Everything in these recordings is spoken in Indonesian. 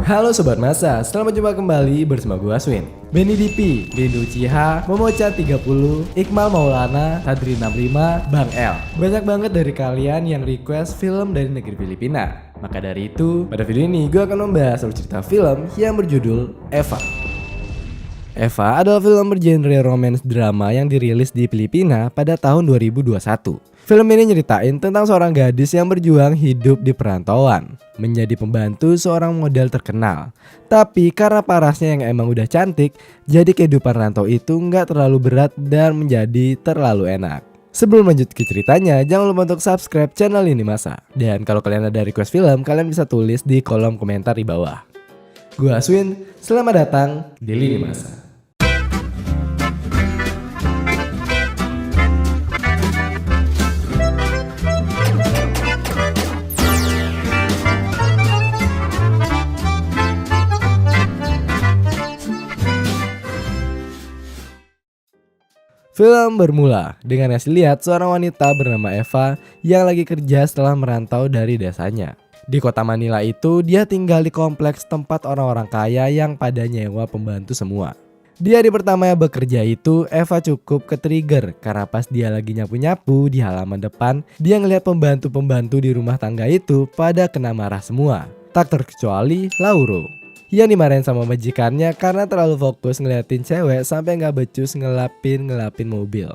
Halo Sobat Masa, selamat jumpa kembali bersama gue Aswin. Benny DP, Rindu Ciha, Momocha 30, Iqmal Maulana, Sadri 65, Bang L. Banyak banget dari kalian yang request film dari negeri Filipina. Maka dari itu, pada video ini gue akan membahas alur cerita film yang berjudul Eva. Eva adalah film bergenre romance drama yang dirilis di Filipina pada tahun 2021. Film ini nyeritain tentang seorang gadis yang berjuang hidup di perantauan, menjadi pembantu seorang model terkenal. Tapi karena parasnya yang emang udah cantik, jadi kehidupan rantau itu nggak terlalu berat dan menjadi terlalu enak. Sebelum lanjut ke ceritanya, jangan lupa untuk subscribe channel ini Masa. Dan kalau kalian ada request film, kalian bisa tulis di kolom komentar di bawah. Gua Aswin, selamat datang di Lini Masa. Film bermula dengan ngasih lihat seorang wanita bernama Eva yang lagi kerja setelah merantau dari desanya. Di kota Manila itu, dia tinggal di kompleks tempat orang-orang kaya yang pada nyewa pembantu semua. Di hari pertama bekerja itu, Eva cukup ke-trigger karena pas dia lagi nyapu-nyapu di halaman depan, dia ngeliat pembantu-pembantu di rumah tangga itu pada kena marah semua. Tak terkecuali Lauro yang dimarahin sama majikannya karena terlalu fokus ngeliatin cewek sampai gak becus ngelapin mobil.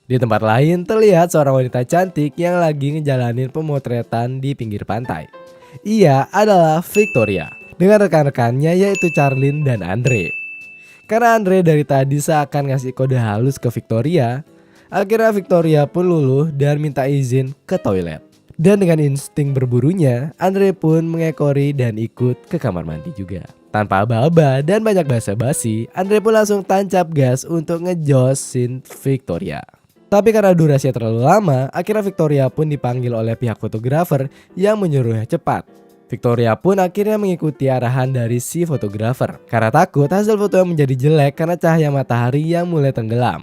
Di tempat lain terlihat seorang wanita cantik yang lagi ngejalanin pemotretan di pinggir pantai. Ia adalah Victoria dengan rekan-rekannya yaitu Charlene dan Andre. Karena Andre dari tadi seakan ngasih kode halus ke Victoria, akhirnya Victoria pun luluh dan minta izin ke toilet. Dan dengan insting berburunya, Andre pun mengekori dan ikut ke kamar mandi juga. Tanpa aba-aba dan banyak basa-basi, Andre pun langsung tancap gas untuk ngejosin Victoria. Tapi karena durasinya terlalu lama, akhirnya Victoria pun dipanggil oleh pihak fotografer yang menyuruhnya cepat. Victoria pun akhirnya mengikuti arahan dari si fotografer karena takut hasil fotonya menjadi jelek karena cahaya matahari yang mulai tenggelam.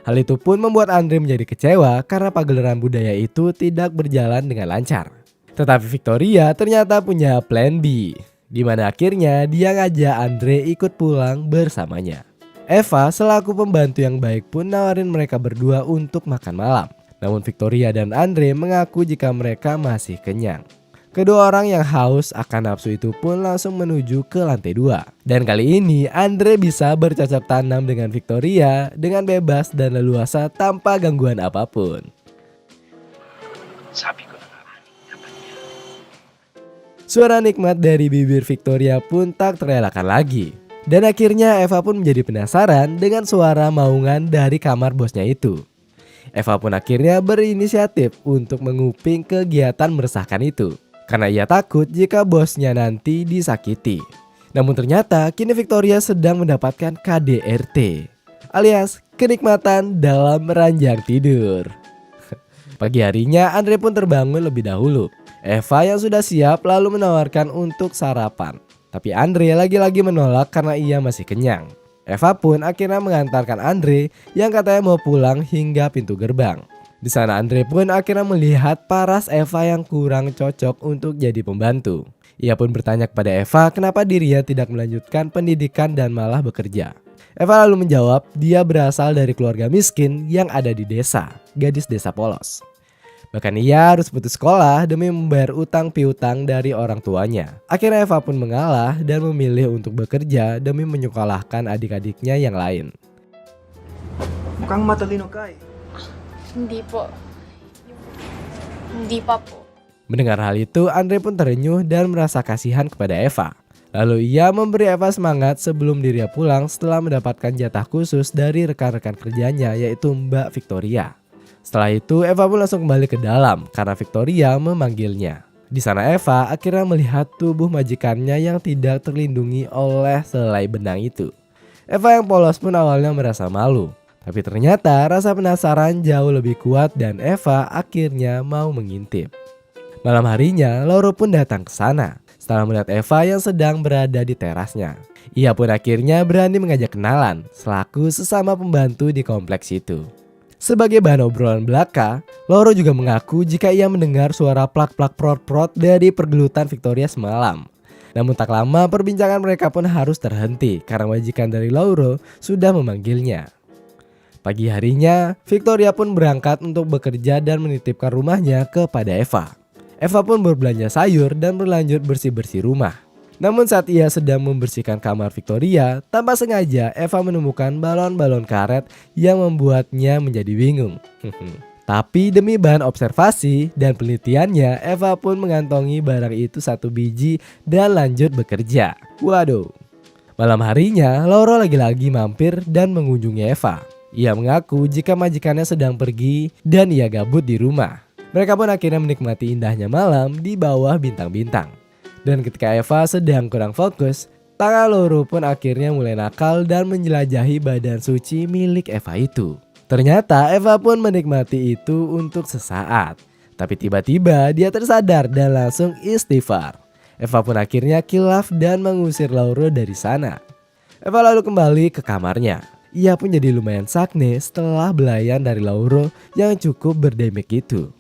Hal itu pun membuat Andre menjadi kecewa karena pagelaran budaya itu tidak berjalan dengan lancar. Tetapi Victoria ternyata punya plan B, di mana akhirnya dia ngajak Andre ikut pulang bersamanya. Eva selaku pembantu yang baik pun nawarin mereka berdua untuk makan malam. Namun Victoria dan Andre mengaku jika mereka masih kenyang. Kedua orang yang haus akan nafsu itu pun langsung menuju ke lantai 2. Dan kali ini Andre bisa bercocok tanam dengan Victoria dengan bebas dan leluasa tanpa gangguan apapun. Suara nikmat dari bibir Victoria pun tak terelakkan lagi. Dan akhirnya Eva pun menjadi penasaran dengan suara maungan dari kamar bosnya itu. Eva pun akhirnya berinisiatif untuk menguping kegiatan meresahkan itu. Karena ia takut jika bosnya nanti disakiti. Namun ternyata kini Victoria sedang mendapatkan KDRT alias kenikmatan dalam ranjang tidur. Pagi harinya Andre pun terbangun lebih dahulu. Eva yang sudah siap lalu menawarkan untuk sarapan. Tapi Andre lagi-lagi menolak karena ia masih kenyang. Eva pun akhirnya mengantarkan Andre yang katanya mau pulang hingga pintu gerbang. Di sana Andre pun akhirnya melihat paras Eva yang kurang cocok untuk jadi pembantu. Ia pun bertanya kepada Eva kenapa dirinya tidak melanjutkan pendidikan dan malah bekerja. Eva lalu menjawab dia berasal dari keluarga miskin yang ada di desa, gadis desa polos. Bahkan ia harus putus sekolah demi membayar utang piutang dari orang tuanya. Akhirnya Eva pun mengalah dan memilih untuk bekerja demi menyekolahkan adik-adiknya yang lain. Mukhang matalino ka eh. Hindi po. Hindi pa po. Mendengar hal itu, Andre pun terenyuh dan merasa kasihan kepada Eva. Lalu ia memberi Eva semangat sebelum dirinya pulang setelah mendapatkan jatah khusus dari rekan-rekan kerjanya yaitu Mbak Victoria. Setelah itu Eva pun langsung kembali ke dalam karena Victoria memanggilnya. Di sana Eva akhirnya melihat tubuh majikannya yang tidak terlindungi oleh selai benang itu. Eva yang polos pun awalnya merasa malu. Tapi ternyata rasa penasaran jauh lebih kuat dan Eva akhirnya mau mengintip. Malam harinya, Lauro pun datang ke sana setelah melihat Eva yang sedang berada di terasnya. Ia pun akhirnya berani mengajak kenalan selaku sesama pembantu di kompleks itu. Sebagai bahan obrolan belaka, Lauro juga mengaku jika ia mendengar suara plak-plak prot-prot dari pergelutan Victoria semalam. Namun tak lama perbincangan mereka pun harus terhenti karena majikan dari Lauro sudah memanggilnya. Pagi harinya, Victoria pun berangkat untuk bekerja dan menitipkan rumahnya kepada Eva. Eva pun berbelanja sayur dan berlanjut bersih-bersih rumah. Namun saat ia sedang membersihkan kamar Victoria, tanpa sengaja Eva menemukan balon-balon karet yang membuatnya menjadi bingung. Tapi demi bahan observasi dan penelitiannya, Eva pun mengantongi barang itu 1 biji dan lanjut bekerja. Waduh. Malam harinya, Lauro lagi-lagi mampir dan mengunjungi Eva. Ia mengaku jika majikannya sedang pergi dan ia gabut di rumah. Mereka pun akhirnya menikmati indahnya malam di bawah bintang-bintang. Dan ketika Eva sedang kurang fokus, tangan Lauro pun akhirnya mulai nakal dan menjelajahi badan suci milik Eva itu. Ternyata Eva pun menikmati itu untuk sesaat. Tapi tiba-tiba dia tersadar dan langsung istighfar. Eva pun akhirnya khilaf dan mengusir Lauro dari sana. Eva lalu kembali ke kamarnya. Ia pun jadi lumayan sakne setelah belayan dari Lauro yang cukup berdemek itu.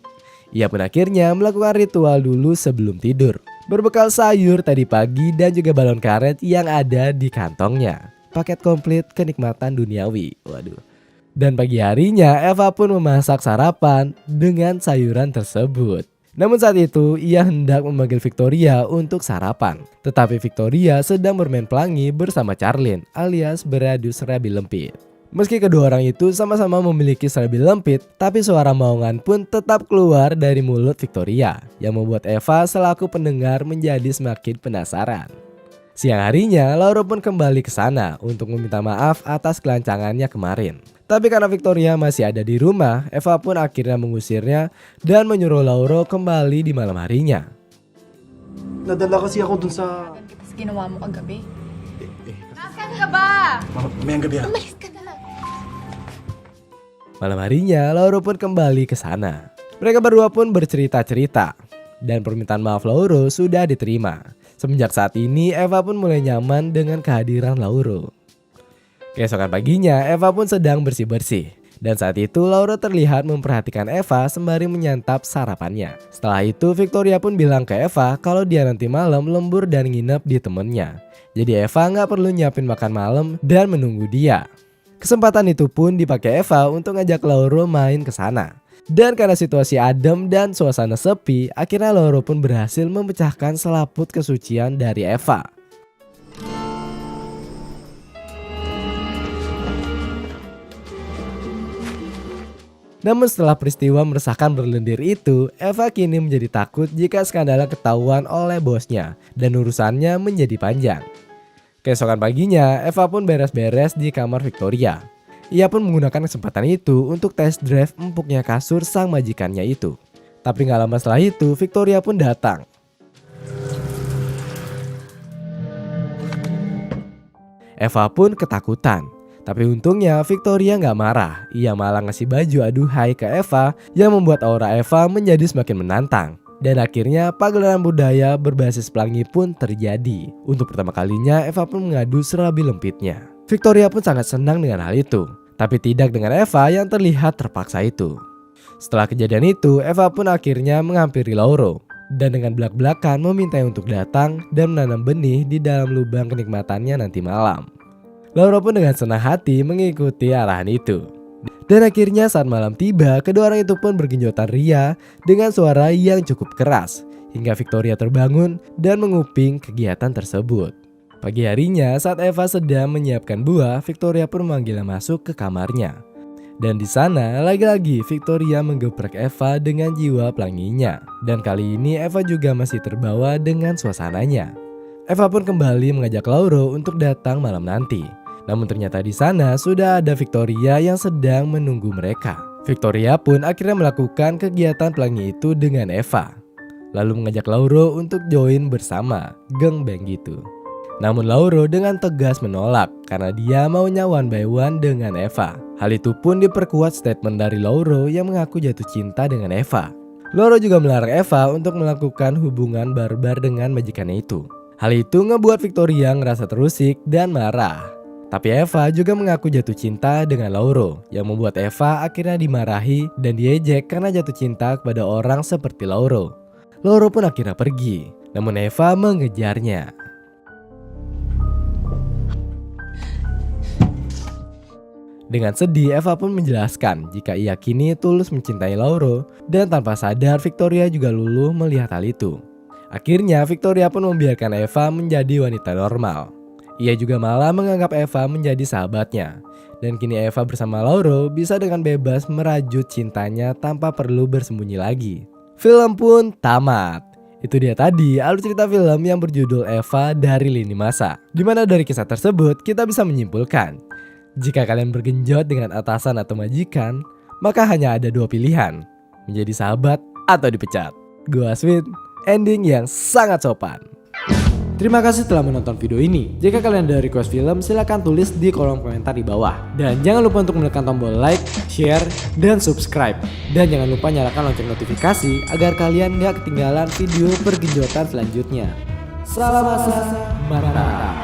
Ia pun akhirnya melakukan ritual dulu sebelum tidur. Berbekal sayur tadi pagi dan juga balon karet yang ada di kantongnya. Paket komplit kenikmatan duniawi. Waduh. Dan pagi harinya Eva pun memasak sarapan dengan sayuran tersebut. Namun saat itu ia hendak memanggil Victoria untuk sarapan. Tetapi Victoria sedang bermain pelangi bersama Charlene alias beradu serabi lempit. Meski kedua orang itu sama-sama memiliki serabi lempit, tapi suara maungan pun tetap keluar dari mulut Victoria yang membuat Eva selaku pendengar menjadi semakin penasaran. Siang harinya, Lauro pun kembali ke sana untuk meminta maaf atas kelancangannya kemarin. Tapi karena Victoria masih ada di rumah, Eva pun akhirnya mengusirnya dan menyuruh Lauro kembali di malam harinya. Nadala kasi ako dun sa... Kita sa ginawa mo kagabi. Nasaan ka ba? Mamayang gabi Umalis ka na lang. Malam harinya, Lauro pun kembali ke sana. Mereka berdua pun bercerita-cerita. Dan permintaan maaf Lauro sudah diterima. Semenjak saat ini, Eva pun mulai nyaman dengan kehadiran Lauro. Keesokan paginya, Eva pun sedang bersih-bersih. Dan saat itu, Lauro terlihat memperhatikan Eva sembari menyantap sarapannya. Setelah itu, Victoria pun bilang ke Eva kalau dia nanti malam lembur dan nginep di temennya. Jadi Eva nggak perlu nyiapin makan malam dan menunggu dia. Kesempatan itu pun dipakai Eva untuk ngajak Lauro main ke sana. Dan karena situasi adem dan suasana sepi, akhirnya Lauro pun berhasil memecahkan selaput kesucian dari Eva. Namun setelah peristiwa meresahkan berlendir itu, Eva kini menjadi takut jika skandalnya ketahuan oleh bosnya dan urusannya menjadi panjang. Keesokan paginya, Eva pun beres-beres di kamar Victoria. Ia pun menggunakan kesempatan itu untuk test drive empuknya kasur sang majikannya itu. Tapi gak lama setelah itu, Victoria pun datang. Eva pun ketakutan. Tapi untungnya Victoria gak marah. Ia malah ngasih baju aduhai ke Eva yang membuat aura Eva menjadi semakin menantang. Dan akhirnya pagelaran budaya berbasis pelangi pun terjadi. Untuk pertama kalinya Eva pun mengadu serabi lempitnya. Victoria pun sangat senang dengan hal itu. Tapi tidak dengan Eva yang terlihat terpaksa itu. Setelah kejadian itu, Eva pun akhirnya menghampiri Lauro. Dan dengan belak-belakan memintanya untuk datang dan menanam benih di dalam lubang kenikmatannya nanti malam. Lauro pun dengan senang hati mengikuti arahan itu. Dan akhirnya saat malam tiba, kedua orang itu pun bergenjotan ria dengan suara yang cukup keras. Hingga Victoria terbangun dan menguping kegiatan tersebut. Pagi harinya saat Eva sedang menyiapkan buah, Victoria pun memanggilnya masuk ke kamarnya. Dan di sana lagi-lagi Victoria menggeprek Eva dengan jiwa pelanginya. Dan kali ini Eva juga masih terbawa dengan suasananya. Eva pun kembali mengajak Lauro untuk datang malam nanti. Namun ternyata di sana sudah ada Victoria yang sedang menunggu mereka. Victoria pun akhirnya melakukan kegiatan pelangi itu dengan Eva. Lalu mengajak Lauro untuk join bersama, gangbang gitu. Namun Lauro dengan tegas menolak karena dia maunya one by one dengan Eva. Hal itu pun diperkuat statement dari Lauro yang mengaku jatuh cinta dengan Eva. Lauro juga melarang Eva untuk melakukan hubungan barbar dengan majikannya itu. Hal itu ngebuat Victoria ngerasa terusik dan marah. Tapi Eva juga mengaku jatuh cinta dengan Lauro, yang membuat Eva akhirnya dimarahi dan diejek karena jatuh cinta kepada orang seperti Lauro. Lauro pun akhirnya pergi, namun Eva mengejarnya. Dengan sedih, Eva pun menjelaskan jika ia kini tulus mencintai Lauro dan tanpa sadar Victoria juga luluh melihat hal itu. Akhirnya Victoria pun membiarkan Eva menjadi wanita normal. Ia juga malah menganggap Eva menjadi sahabatnya. Dan kini Eva bersama Lauro bisa dengan bebas merajut cintanya tanpa perlu bersembunyi lagi. Film pun tamat. Itu dia tadi alur cerita film yang berjudul Eva dari Lini Masa. Dimana dari kisah tersebut kita bisa menyimpulkan, jika kalian bergenjot dengan atasan atau majikan, maka hanya ada dua pilihan, menjadi sahabat atau dipecat. Gua Aswin, ending yang sangat sopan. Terima kasih telah menonton video ini. Jika kalian ada request film, silahkan tulis di kolom komentar di bawah. Dan jangan lupa untuk menekan tombol like, share, dan subscribe. Dan jangan lupa nyalakan lonceng notifikasi agar kalian gak ketinggalan video pergenjotan selanjutnya. Salam masa, mantap.